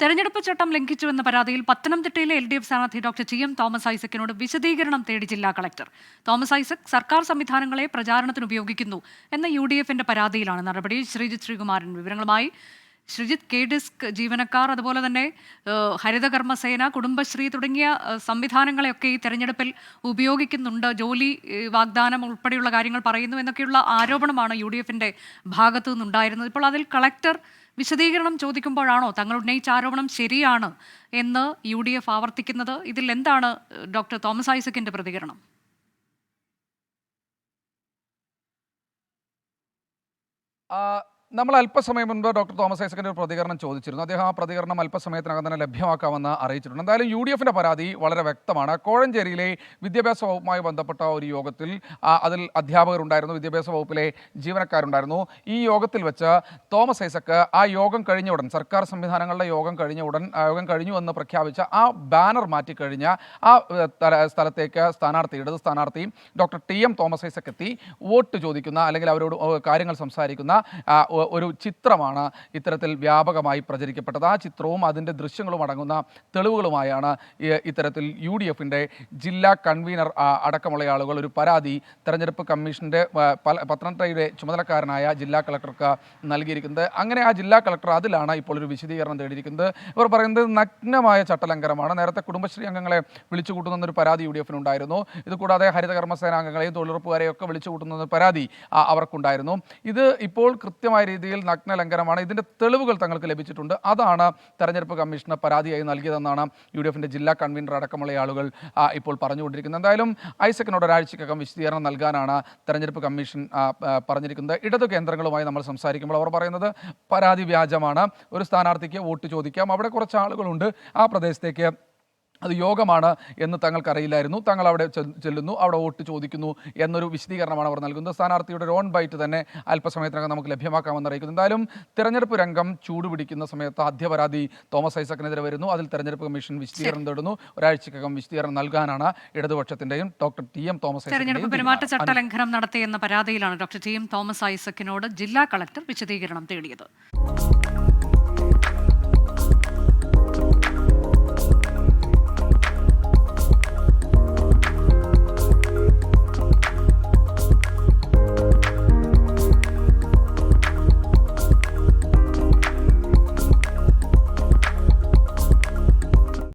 തെരഞ്ഞെടുപ്പ് ചട്ടം ലംഘിച്ചുവെന്ന പരാതിയിൽ പത്തനംതിട്ടയിലെ LDF സ്ഥാനാർത്ഥി ഡോക്ടർ TM തോമസ് ഐസക്കിനോട് വിശദീകരണം തേടി ജില്ലാ കളക്ടർ. തോമസ് ഐസക് സർക്കാർ സംവിധാനങ്ങളെ പ്രചാരണത്തിന് ഉപയോഗിക്കുന്നു എന്ന UDFന്റെ പരാതിയിലാണ് നടപടി. ശ്രീജിത്ത് ശ്രീകുമാരൻ വിവരങ്ങളുമായി. ശ്രീജിത്ത്, KDISC ജീവനക്കാർ, അതുപോലെ തന്നെ ഹരിതകർമ്മസേന, കുടുംബശ്രീ തുടങ്ങിയ സംവിധാനങ്ങളെയൊക്കെ ഈ തെരഞ്ഞെടുപ്പിൽ ഉപയോഗിക്കുന്നുണ്ട്, ജോലി വാഗ്ദാനം ഉൾപ്പെടെയുള്ള കാര്യങ്ങൾ പറയുന്നു എന്നൊക്കെയുള്ള ആരോപണമാണ് UDFന്റെ ഭാഗത്തു നിന്നുണ്ടായിരുന്നത്. ഇപ്പോൾ അതിൽ കളക്ടർ വിശദീകരണം ചോദിക്കുമ്പോഴാണോ തങ്ങൾ ഉന്നയിച്ച ആരോപണം ശരിയാണ് എന്ന് UDF ആവർത്തിക്കുന്നത്? ഇതിൽ എന്താണ് ഡോക്ടർ തോമസ് ഐസക്കിന്റെ പ്രതികരണം? നമ്മൾ അല്പസമയം മുൻപ് ഡോക്ടർ തോമസ് ഐസക്കിന്റെ ഒരു പ്രതികരണം ചോദിച്ചിരുന്നു. അദ്ദേഹം ആ പ്രതികരണം അല്പസമയത്തിനകം തന്നെ ലഭ്യമാക്കാമെന്ന് അറിയിച്ചിട്ടുണ്ട്. എന്തായാലും UDFന്റെ പരാതി വളരെ വ്യക്തമാണ്. കോഴഞ്ചേരിയിലെ വിദ്യാഭ്യാസ വകുപ്പുമായി ബന്ധപ്പെട്ട ഒരു യോഗത്തിൽ അതിൽ അധ്യാപകരുണ്ടായിരുന്നു, വിദ്യാഭ്യാസ വകുപ്പിലെ ജീവനക്കാരുണ്ടായിരുന്നു. ഈ യോഗത്തിൽ വെച്ച് തോമസ് ഐസക്ക് ആ യോഗം കഴിഞ്ഞ ഉടൻ, സർക്കാർ സംവിധാനങ്ങളുടെ യോഗം കഴിഞ്ഞു എന്ന് പ്രഖ്യാപിച്ച ആ ബാനർ മാറ്റിക്കഴിഞ്ഞ ആ സ്ഥലത്തേക്ക് ഇടത് സ്ഥാനാർത്ഥി ഡോക്ടർ TM തോമസ് ഐസക്ക് എത്തി വോട്ട് ചോദിക്കുന്ന, അല്ലെങ്കിൽ അവരോട് കാര്യങ്ങൾ സംസാരിക്കുന്ന ഒരു ചിത്രമാണ് ഇത്തരത്തിൽ വ്യാപകമായി പ്രചരിക്കപ്പെട്ടത്. ആ ചിത്രവും അതിൻ്റെ ദൃശ്യങ്ങളും അടങ്ങുന്ന തെളിവുകളുമായാണ് ഇത്തരത്തിൽ UDFന്റെ ജില്ലാ കൺവീനർ അടക്കമുള്ള ആളുകൾ ഒരു പരാതി തെരഞ്ഞെടുപ്പ് കമ്മീഷന്റെ പത്തനംതിട്ടയുടെ ചുമതലക്കാരനായ ജില്ലാ കളക്ടർക്ക് നൽകിയിരിക്കുന്നത്. അങ്ങനെ ആ ജില്ലാ കളക്ടർ അതിലാണ് ഇപ്പോൾ ഒരു വിശദീകരണം തേടിയിരിക്കുന്നത്. ഇവർ പറയുന്നത് നഗ്നമായ ചട്ടലംഘനമാണ്. നേരത്തെ കുടുംബശ്രീ അംഗങ്ങളെ വിളിച്ചുകൂട്ടുന്നൊരു പരാതി UDFനുണ്ടായിരുന്നു. ഇതുകൂടാതെ ഹരിതകർമ്മസേന അംഗങ്ങളെയും തൊഴിലുറപ്പുകാരെയും ഒക്കെ വിളിച്ചുകൂട്ടുന്ന പരാതി അവർക്കുണ്ടായിരുന്നു. ഇത് ഇപ്പോൾ കൃത്യമായ രീതിയിൽ നഗ്ന ലംഘനമാണ്. ഇതിൻ്റെ തെളിവുകൾ തങ്ങൾക്ക് ലഭിച്ചിട്ടുണ്ട്. അതാണ് തെരഞ്ഞെടുപ്പ് കമ്മീഷന് പരാതിയായി നൽകിയതെന്നാണ് UDFന്റെ ജില്ലാ കൺവീനർ അടക്കമുള്ള ആളുകൾ ഇപ്പോൾ പറഞ്ഞുകൊണ്ടിരിക്കുന്നത്. എന്തായാലും ഐസക്കിനോട് ഒരാഴ്ചക്കകം വിശദീകരണം നൽകാനാണ് തെരഞ്ഞെടുപ്പ് കമ്മീഷൻ പറഞ്ഞിരിക്കുന്നത്. ഇടതു കേന്ദ്രങ്ങളുമായി നമ്മൾ സംസാരിക്കുമ്പോൾ അവർ പറയുന്നത് പരാതി വ്യാജമാണ്. ഒരു സ്ഥാനാർത്ഥിക്ക് വോട്ട് ചോദിക്കാം, അവിടെ കുറച്ച് ആളുകളുണ്ട്, ആ പ്രദേശത്തേക്ക് അത് യോഗമാണ് എന്ന് തങ്ങൾക്കറിയില്ലായിരുന്നു, തങ്ങൾ അവിടെ ചെല്ലുന്നു, അവിടെ വോട്ട് ചോദിക്കുന്നു എന്നൊരു വിശദീകരണമാണ് അവർ നൽകുന്നത്. സ്ഥാനാർത്ഥിയുടെ ഒരു ഓൺ ബൈറ്റ് തന്നെ അല്പസമയത്തിനകം നമുക്ക് ലഭ്യമാക്കാമെന്ന് അറിയിക്കുന്നു. എന്തായാലും തെരഞ്ഞെടുപ്പ് രംഗം ചൂടുപിടിക്കുന്ന സമയത്ത് ആദ്യ പരാതി തോമസ് ഐസക്കിനെതിരെ വരുന്നു. അതിൽ തെരഞ്ഞെടുപ്പ് കമ്മീഷൻ വിശദീകരണം തേടുന്നു. ഒരാഴ്ചക്കകം വിശദീകരണം നൽകാനാണ് ഇടതുപക്ഷത്തിന്റെയും ഡോക്ടർ TM തോമസ് ഐസക് തെരഞ്ഞെടുപ്പ് പെരുമാറ്റച്ചട്ട ലംഘനം നടത്തിയെന്ന പരാതിയിലാണ് ഡോക്ടർ TM തോമസ് ഐസക്കിനോട് ജില്ലാ കളക്ടർ വിശദീകരണം തേടിയത്.